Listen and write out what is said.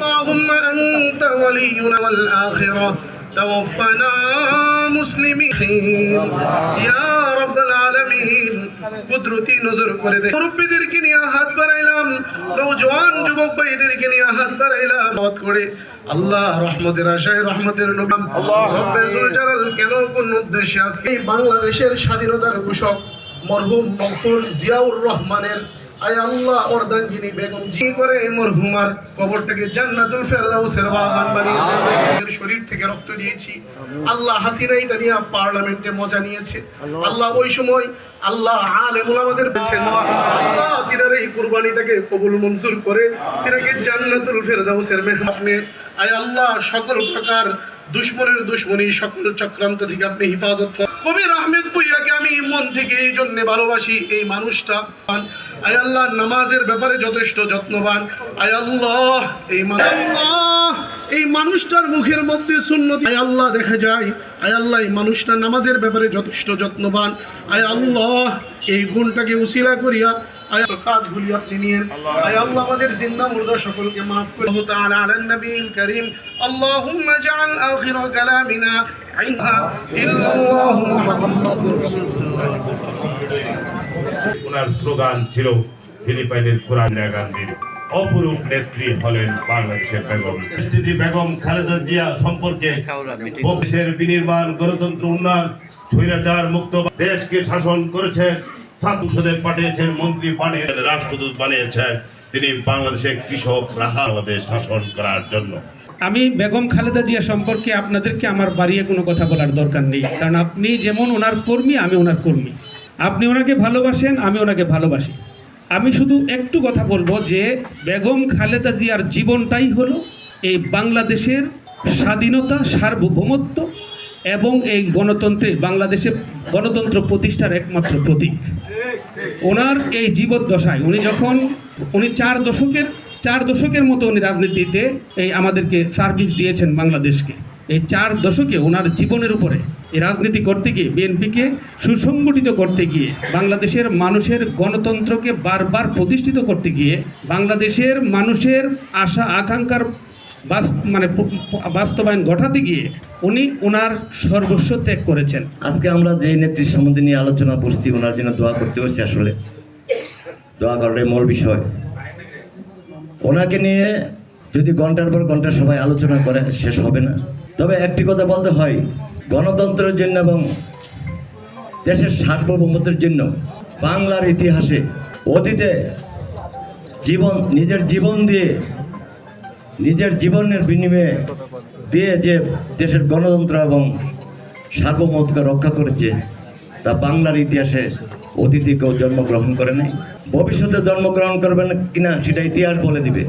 اللهم أنت ولينا والآخرة توفنا مسلمين يا رب العالمين কুদরতি নজর করে দে মুরব্বিদেরকে নিয়ে হাত বাড়াইলাম নওজোয়ান যুবক ভাইদেরকে নিয়ে হাত বাড়াইলাম মত করে আল্লাহ রহমতের আশায় রহমতের নবী রব্বে জুল জালাল কেন কোন উদ্দেশ্যে আজকে বাংলাদেশের স্বাধীনতার ঘোষক মরহুম মগফুর জিয়াউর রহমানের আয় আল্লাহ অর্ধাঙ্গিনী বেগম জি করে মরহুমার কবরটাকে জান্নাতুল ফেরদাউসের বাগান বানিয়ে দেন। শরীর থেকে রক্ত দিয়েছি আল্লাহ হাসিনা এটা নিয়ে পার্লামেন্টে মজা নিয়েছে আল্লাহ ওই সময় আল্লাহ আলেমুল আমাদের পেছেন আল্লাহ তিনার এই কুরবানিটাকে কবুল মঞ্জুর করে তিনাকে জান্নাতুল ফেরদাউসের মেহমানে আয় আল্লাহ সকল প্রকার দুশ্মনের দুশ্মনী সকল চক্রান্ত থেকে আপনি হেফাজত কবির আহমেদ ভুঁইয়াকে আমি মন থেকে এই জন্য ভালোবাসি এই মানুষটা আয় আল্লাহ নামাজের ব্যাপারে যথেষ্ট যত্নবান আয় আল্লাহ এই মানুষটার মুখের মধ্যে সুন্নতি আয় আল্লাহ দেখা যায় আয় আল্লাহ এই মানুষটা নামাজের ব্যাপারে যথেষ্ট যত্নবান আয় আল্লাহ এই গুণটাকে উসিলা করিয়া আয় কাজগুলি আপনি নিয়েন আয় আল্লাহ আমাদের জিন্দা মুর্দা সকলকে মাফ করে আল্লাহু তাআলা আলান নবীল করিম আল্লাহুম্মা জাআল আখির কালামিনা ইনহা ইল্লাল্লাহু মুহাম্মাদুর রাসূলুল্লাহ। ওনার স্লোগান ছিল ফিলিপাইনের ইন্দিরা গান্ধীর অপরূপ নেত্রী হলেন বাংলাদেশের বেগম বেগম খালেদা জিয়া সম্পর্কে দেশের বিনির্মাণ গণতন্ত্র উন্নয়ন স্বৈরাচার মুক্ত দেশকে শাসন করেছেন সংসদে পাঠিয়েছেন মন্ত্রী বানিয়েছেন রাষ্ট্রদূত বানিয়েছেন তিনি বাংলাদেশের কৃষক রাখাল দেশ শাসন করার জন্য। আমি বেগম খালেদা জিয়া সম্পর্কে আপনাদেরকে আমার বাড়িয়ে কোনো কথা বলার দরকার নেই, কারণ আপনি যেমন ওনার কর্মী আমি ওনার কর্মী, আপনি ওনাকে ভালোবাসেন আমি ওনাকে ভালোবাসি। আমি শুধু একটু কথা বলবো যে বেগম খালেদা জিয়ার জীবনটাই হলো এই বাংলাদেশের স্বাধীনতা সার্বভৌমত্ব এবং এই গণতন্ত্রের বাংলাদেশে গণতন্ত্র প্রতিষ্ঠার একমাত্র প্রতীক। ওনার এই জীবদ্দশায় উনি 4 দশকের মতো উনি রাজনীতিতে এই আমাদেরকে সার্ভিস দিয়েছেন বাংলাদেশকে। এই 4 দশকে ওনার জীবনের উপরে এই রাজনীতি করতে গিয়ে বিএনপিকে সুসংগঠিত করতে গিয়ে বাংলাদেশের মানুষের গণতন্ত্রকে বারবার প্রতিষ্ঠিত করতে গিয়ে বাংলাদেশের মানুষের আশা আকাঙ্ক্ষার বাস্তবায়ন ঘটাতে গিয়ে উনি ওনার সর্বস্ব ত্যাগ করেছেন। আজকে আমরা যে নেত্রীর সম্বন্ধে নিয়ে আলোচনা করছি ওনার জন্য দোয়া করতে হচ্ছে, আসলে দোয়া করার মূল বিষয়। ওনাকে নিয়ে যদি ঘন্টার পর ঘন্টা সবাই আলোচনা করে শেষ হবে না। তবে একটি কথা বলতে হয়, গণতন্ত্রের জন্য এবং দেশের সার্বভৌমত্বের জন্য বাংলার ইতিহাসে অতীতে নিজের জীবন দিয়ে নিজের জীবনের বিনিময়ে দিয়ে যে দেশের গণতন্ত্র এবং সার্বভৌমত্বকে রক্ষা করেছে তা বাংলার ইতিহাসে অতীতে কেউ জন্মগ্রহণ করে নাই, ভবিষ্যতে জন্মগ্রহণ করবে না কিনা সেটা ইতিহাস বলে দিবে।